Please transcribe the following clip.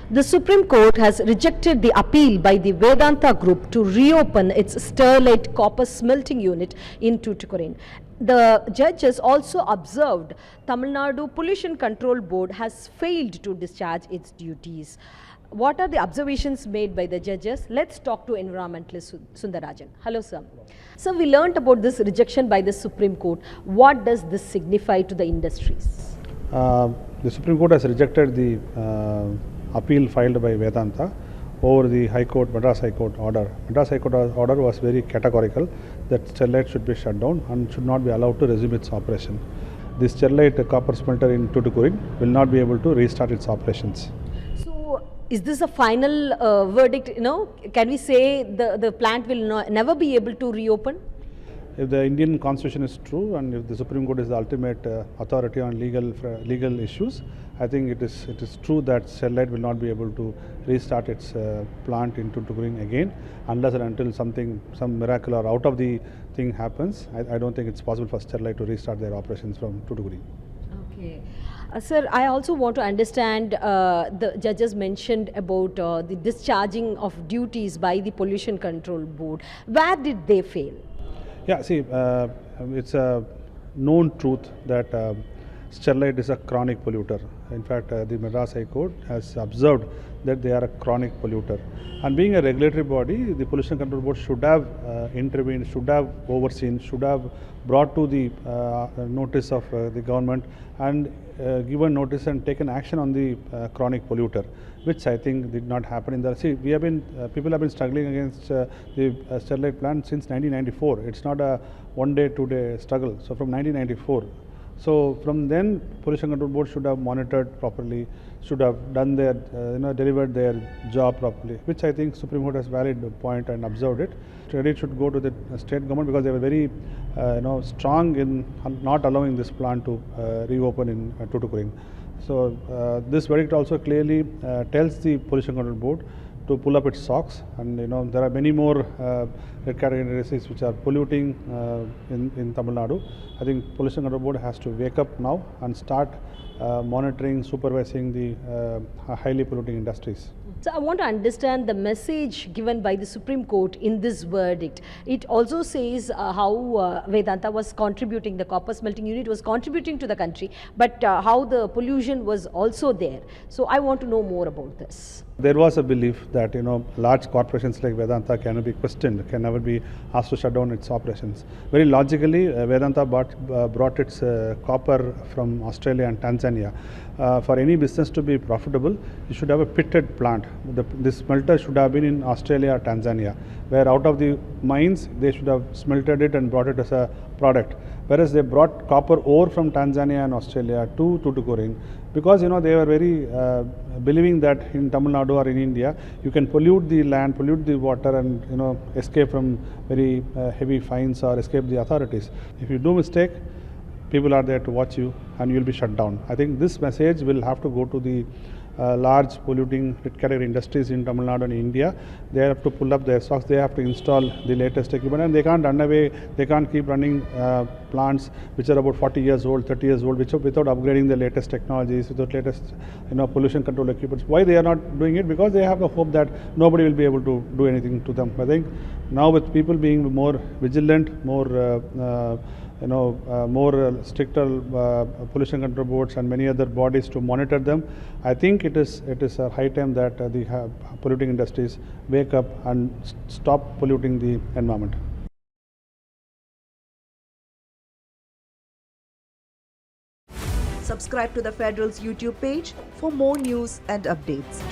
The Supreme Court has rejected the appeal by the Vedanta Group to reopen its Sterlite Copper Smelting Unit in Thoothukudi. The judges also observed Tamil Nadu Pollution Control Board has failed to discharge its duties. What are the observations made by the judges? Let's talk to environmentalist Sundarajan. Hello, sir. So we learnt about this rejection by the Supreme Court. What does this signify to the industries? The Supreme Court has rejected the appeal filed by Vedanta over the High Court, Madras High Court order. Madras High Court order was very categorical that Sterlite should be shut down and should not be allowed to resume its operation. The Sterlite copper smelter in Thoothukudi will not be able to restart its operations. So, is this a final verdict? Can we say the plant will never be able to reopen? If the Indian Constitution is true and if the Supreme Court is the ultimate authority on legal issues, I think it is true that Sterlite will not be able to restart its plant in Thoothukudi again unless and until some miracle or out of the thing happens. I don't think it's possible for Sterlite to restart their operations from Thoothukudi. Okay. Sir, I also want to understand the judges mentioned about the discharging of duties by the Pollution Control Board. Where did they fail? Yeah, see, it's a known truth that Sterlite is a chronic polluter. In fact, the Madras High Court has observed that they are a chronic polluter. And being a regulatory body, the Pollution Control Board should have intervened, should have overseen, should have brought to the notice of the government and given notice and taken action on the chronic polluter, which I think did not happen in the. See, people have been struggling against the Sterlite plant since 1994. It's not a one-day, two-day struggle. So from 1994. So from then, Pollution Control Board should have monitored properly, should have done their, delivered their job properly, which I think Supreme Court has valid point and observed it. Credit should go to the state government because they were very, strong in not allowing this plant to reopen in Thoothukudi. So this verdict also clearly tells the Pollution Control Board to pull up its socks, and there are many more red category industries which are polluting in Tamil Nadu. I think Pollution Control Board has to wake up now and start monitoring, supervising the highly polluting industries. So I want to understand the message given by the Supreme Court in this verdict. It also says how Vedanta was contributing, the copper smelting unit was contributing to the country, but how the pollution was also there. So I want to know more about this. There was a belief that large corporations like Vedanta cannot be questioned, can never be asked to shut down its operations. Very logically, Vedanta brought its copper from Australia and Tanzania. For any business to be profitable, you should have a pitted plant. This smelter should have been in Australia or Tanzania, where out of the mines they should have smelted it and brought it as a product. Whereas they brought copper ore from Tanzania and Australia to Thoothukudi because they were very believing that in Tamil Nadu or in India you can pollute the land, pollute the water, and escape from very heavy fines or escape the authorities. If you do mistake, people are there to watch you and you will be shut down. I think this message will have to go to the large polluting category industries in Tamil Nadu and India. They have to pull up their socks, they have to install the latest equipment, and they can't run away, they can't keep running plants which are about 40 years old, 30 years old, without upgrading the latest technologies, without latest pollution control equipment. Why they are not doing it? Because they have the hope that nobody will be able to do anything to them. I think now with people being more vigilant, more stricter pollution control boards and many other bodies to monitor them, I think it is a high time that the polluting industries wake up and stop polluting the environment. Subscribe to the Federal's YouTube page for more news and updates.